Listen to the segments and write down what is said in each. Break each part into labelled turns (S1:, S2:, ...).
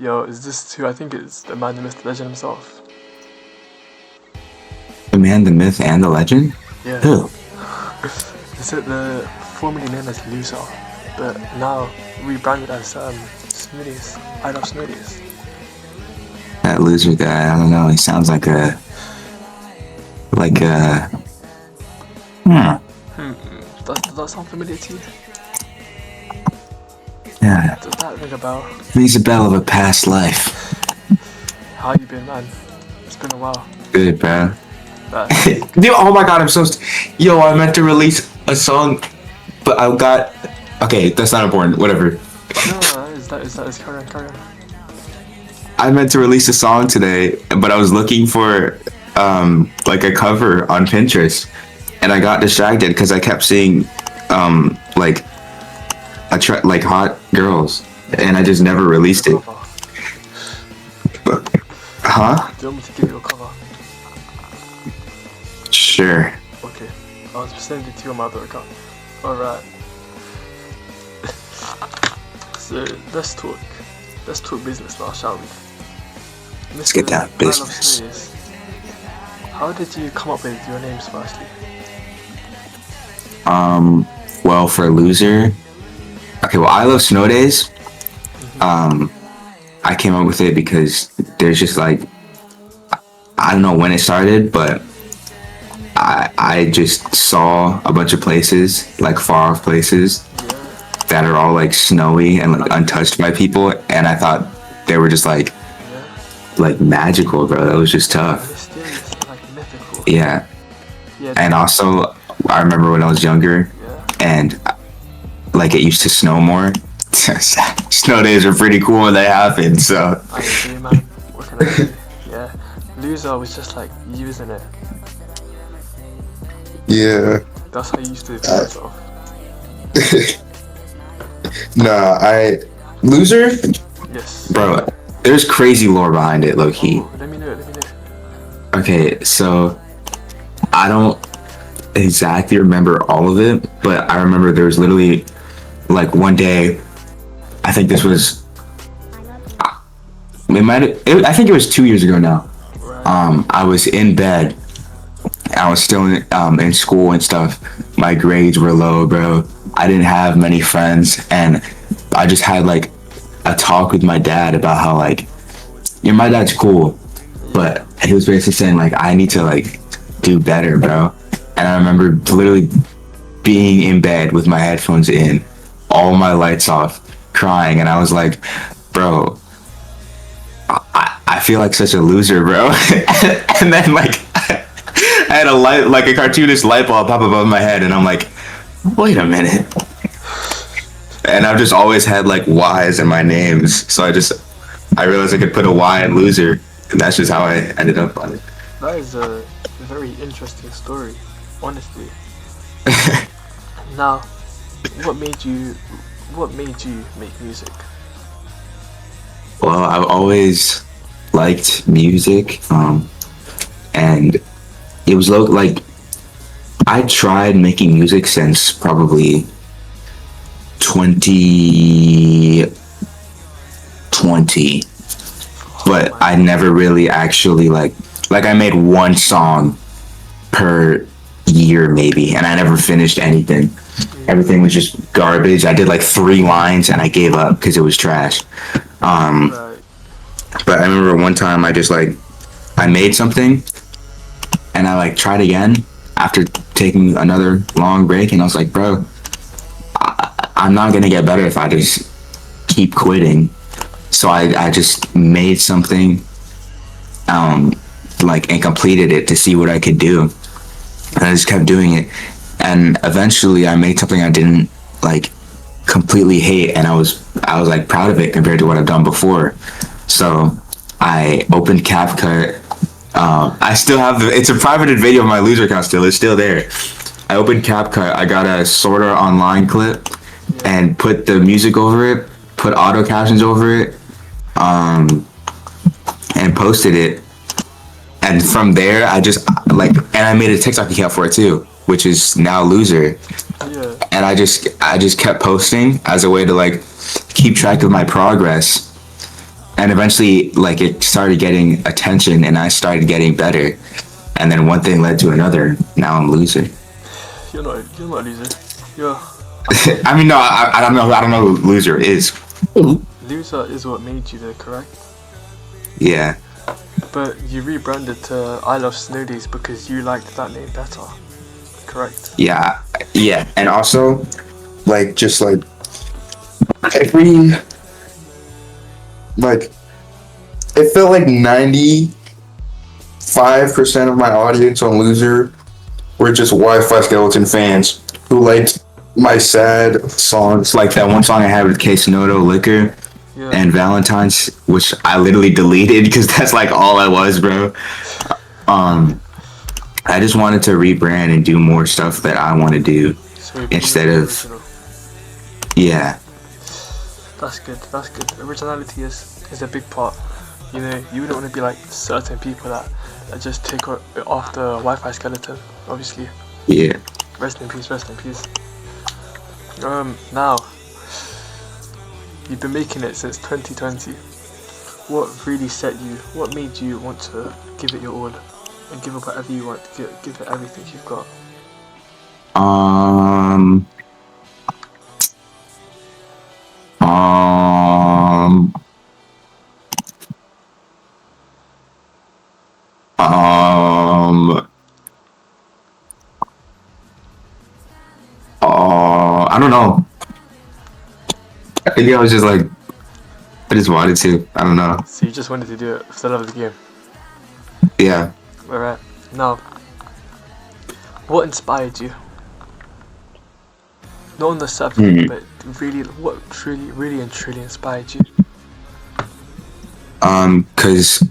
S1: Yo, is this who I think it's the man, the myth, the legend himself?
S2: The man, the myth, and the legend?
S1: Yeah.
S2: Who?
S1: Is it the formerly known as Loser, but now rebranded as Smoothies? I love Smoothies.
S2: That loser guy, I don't know. He sounds like a. Like a.
S1: Does that sound familiar to you?
S2: Yeah.
S1: Does that ring a bell?
S2: He's a bell of a past life.
S1: How you been, man? It's been a while.
S2: Good, bro.
S1: Dude,
S2: Oh my god, I'm so. Yo, I meant to release a song, but I got. Okay, that's not important. Whatever.
S1: no, is carry on.
S2: I meant to release a song today, but I was looking for like a cover on Pinterest, and I got distracted because I kept seeing like like hot girls, and I just never released it. Huh?
S1: Do you want me to give you a cover?
S2: Sure.
S1: Okay, I'll send it to you on my other account. Alright. So let's talk business now, shall we?
S2: Let's get down to business.
S1: How did you come up with your names firstly?
S2: Well, for loser. Okay, well, I love snow days. I came up with it because there's just like, I don't know when it started, but I just saw a bunch of places, like far off places, that are all like snowy and like untouched by people, and I thought they were just like magical, bro. That was just tough.
S1: Mysterious, like mythical.
S2: Yeah.
S1: Yeah.
S2: And also, I remember when I was younger, and like it used to snow more. Snow days are pretty cool when they happen. So.
S1: I agree, man. What can I do? Yeah. Loser was just like using it.
S3: Yeah.
S1: That's how you used to do yourself.
S3: Loser?
S1: Yes.
S2: Bro, there's crazy lore behind it, low key.
S1: Oh, let me know.
S2: Okay, so I don't exactly remember all of it, but I remember there was literally like one day. I think this was. I think it was 2 years ago now.
S1: Right.
S2: I was in bed. I was still in school and stuff. My grades were low, bro. I didn't have many friends, and I just had like a talk with my dad about how like, my dad's cool, but he was basically saying like I need to like do better, bro. And I remember literally being in bed with my headphones in, all my lights off, crying, and I was like, bro, I feel like such a loser, bro. And then like I had a cartoonist light bulb pop above my head, and I'm like, wait a minute. And I've just always had like Y's in my names, so I realized I could put a Y in loser, and that's just how I ended up on it.
S1: That is a very interesting story, honestly. Now, what made you make music?
S2: Well, I've always liked music, and it was like I tried making music since probably 2020, but I never really actually like I made one song per year maybe, and I never finished anything. Everything was just garbage. I did like 3 lines and I gave up because it was trash.
S1: Right.
S2: But I remember one time I made something, and I like tried again after taking another long break, and I was like, bro, I'm not gonna get better if I just keep quitting. So I just made something, and completed it to see what I could do, and I just kept doing it, and eventually I made something I didn't like completely hate, and I was like proud of it compared to what I've done before. So I opened CapCut. I still have it's a privated video of my loser account still. It's still there. I opened CapCut. I got a Sword Art Online clip and put the music over it, put auto captions over it, and posted it. And from there, I just and I made a TikTok account for it too, which is now Loser.
S1: Yeah.
S2: And I just kept posting as a way to like keep track of my progress. and eventually like it started getting attention and I started getting better, and then one thing led to another. Now I'm loser.
S1: You're not a loser. You're
S2: I mean, no, I don't know. I don't know who loser is.
S1: loser is what made you there, correct?
S2: Yeah.
S1: But you rebranded to I Love Snow Days because you liked that name better, correct?
S2: Yeah. Yeah. And also, like, just like every like, it felt like 95% of my audience on Loser were just Wi-Fi Skeleton fans who liked my sad songs, like that one song I had with Case Noto, Liquor,
S1: Yeah.
S2: and Valentine's, which I literally deleted because that's like all I was, bro. I just wanted to rebrand and do more stuff that I want to do
S1: So you
S2: instead
S1: became
S2: of,
S1: original.
S2: yeah,
S1: That's good. That's good. Originality is a big part. You know, you wouldn't want to be like certain people that just take it off the Wi-Fi skeleton. Obviously,
S2: yeah.
S1: rest in peace. Rest in peace. Now you've been making it since 2020. What really set you? What made you want to give it your all and give it whatever you want? Give it everything you've got.
S2: Um, um, um, I don't know. I think I was just like, I just wanted to. I don't know.
S1: So you just wanted to do it for the love of the game.
S2: Yeah.
S1: Alright. Now, what inspired you? Not on the surface, but really, what really and truly inspired you?
S2: Cause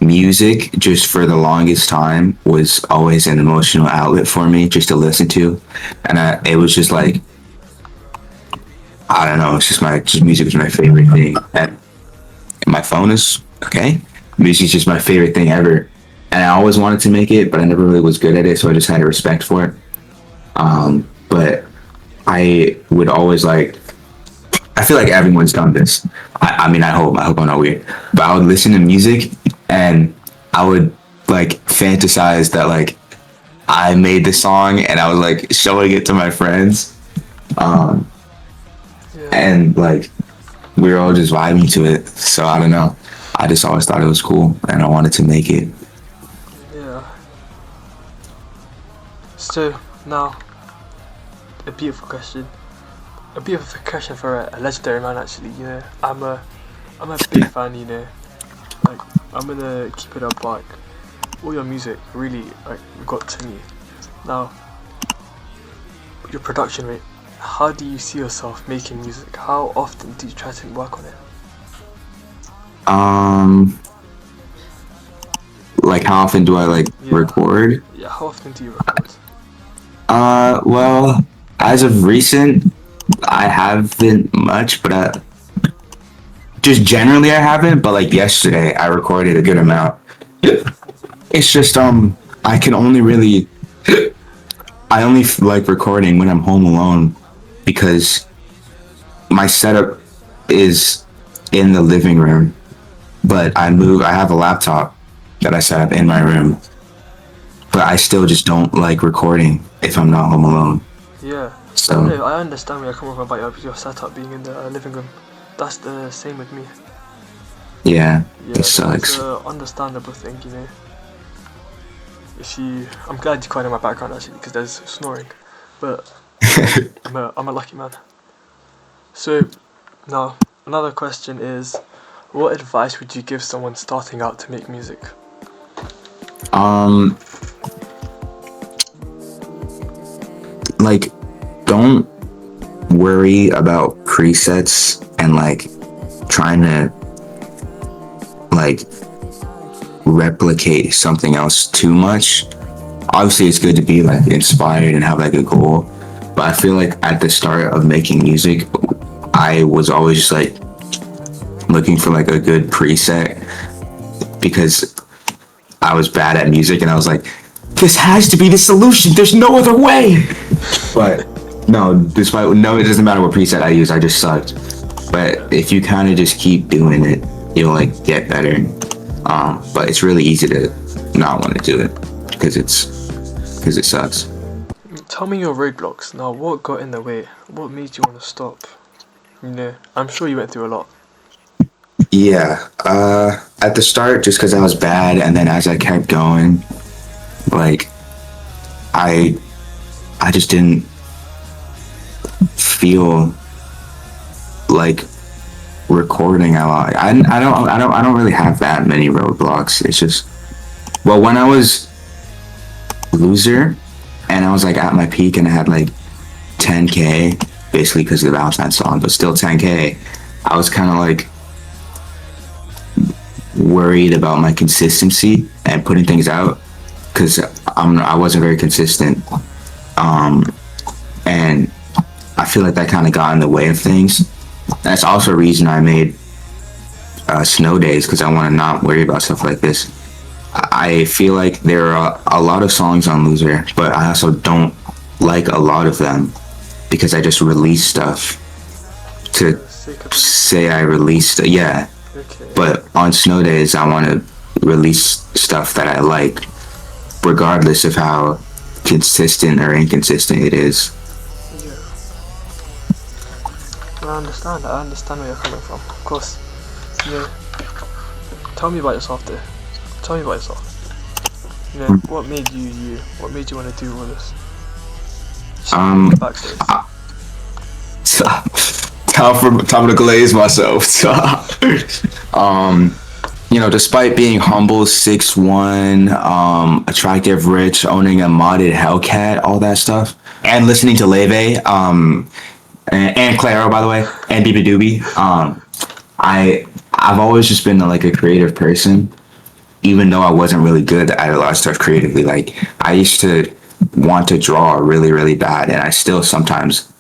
S2: music just for the longest time was always an emotional outlet for me just to listen to, and it was just like, I don't know, it's just music is my favorite thing, and my phone is okay. Music's just my favorite thing ever, and I always wanted to make it, but I never really was good at it, so I just had a respect for it. But I would always like, I feel like everyone's done this. I mean, I hope I'm not weird, but I would listen to music and I would like fantasize that like I made the song and I was like showing it to my friends,
S1: Yeah.
S2: and like we were all just vibing to it. So I don't know. I just always thought it was cool and I wanted to make it.
S1: Yeah. So now, a beautiful question. A beautiful question for a legendary man. Actually, you know, I'm a big fan. You know, like I'm gonna keep it up. Like all your music really like got to me. Now, your production rate. How do you see yourself making music? How often do you try to work on it?
S2: Like how often do I like record?
S1: Yeah, how often do you record?
S2: Well, as of recent, I haven't much, but just generally I haven't. But like yesterday, I recorded a good amount. It's just I can only really, I only like recording when I'm home alone because my setup is in the living room, but I have a laptop that I set up in my room, but I still just don't like recording if I'm not home alone.
S1: Yeah.
S2: So
S1: No, I understand where you're coming from about your setup being in the living room. That's the same with me.
S2: yeah,
S1: Yeah,
S2: it sucks.
S1: it's an understandable thing, you know. I'm glad you caught in my background actually because there's snoring, but I'm a lucky man. So now another question is, what advice would you give someone starting out to make music?
S2: Like, don't worry about presets and like trying to like replicate something else too much. Obviously it's good to be like inspired and have like a goal, but I feel like at the start of making music I was always just like looking for like a good preset because I was bad at music and I was like, this has to be the solution, there's no other way. But no, it doesn't matter what preset I use, I just sucked. But if you kind of just keep doing it you'll like get better. But it's really easy to not want to do it because it sucks.
S1: Tell me your roadblocks. Now, what got in the way? What made you want to stop? You know, I'm sure you went through a lot.
S2: Yeah. At the start, just because I was bad, and then as I kept going, like I I just didn't feel like recording a lot. I don't really have that many roadblocks. It's just, well, when I was loser and I was like at my peak and I had like 10K basically because of the Valentine's song, but still 10K, I was kind of like worried about my consistency and putting things out because I wasn't very consistent, and I feel like that kind of got in the way of things. That's also a reason I made snow days, because I want to not worry about stuff like this. I feel like there are a lot of songs on Loser, but I also don't like a lot of them because I just release stuff to say I released. Yeah,
S1: Okay.
S2: but on snow days, I want to release stuff that I like, regardless of how consistent or inconsistent it is.
S1: Yeah. I understand. I understand where you're coming from. Of course. You know, tell me about yourself there. Tell me about yourself. You know, what made you you? What made you want to do all this? Backstory.
S2: Time to glaze myself. Despite being humble, 6'1", attractive, rich, owning a modded Hellcat, all that stuff, and listening to Leve, and Claro, by the way, and Biba Doobie, I've always just been like a creative person, even though I wasn't really good at a lot of stuff creatively. Like, I used to want to draw really, really bad, and I still sometimes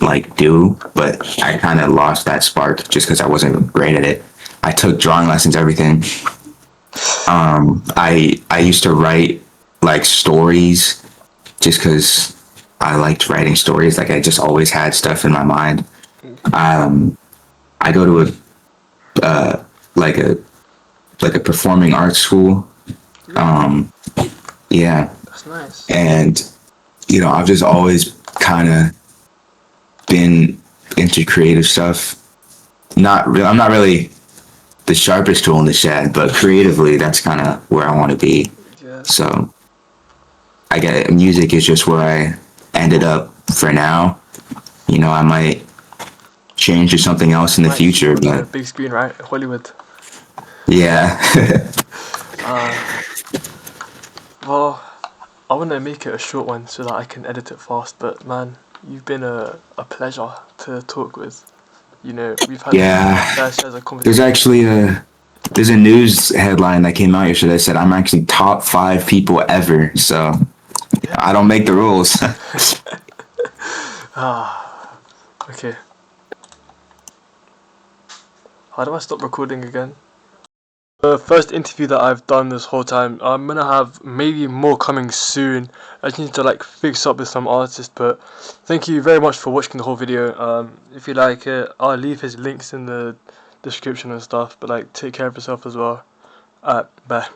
S2: like do, but I kind of lost that spark just because I wasn't great at it. I took drawing lessons, everything. I used to write like stories just because I liked writing stories. Like, I just always had stuff in my mind. I go to like a a performing arts school. Yeah,
S1: That's nice.
S2: and I've just always kind of been into creative stuff. I'm not really the sharpest tool in the shed, but creatively, that's kind of where I want to be.
S1: Yeah.
S2: So I get music is just where I ended up for now. I might change to something else in the future, but
S1: big screen, right? Hollywood.
S2: yeah.
S1: Well, I want to make it a short one so that I can edit it fast. But man, you've been a pleasure to talk with. We've had fair shares of conversation.
S2: There's a news headline that came out yesterday that said I'm actually top 5 people ever. So I don't make the rules.
S1: Okay. How do I stop recording again? The first interview that I've done this whole time. I'm gonna have maybe more coming soon. I just need to fix up with some artists, but thank you very much for watching the whole video. If you like it, I'll leave his links in the description and stuff, but take care of yourself as well. Bye.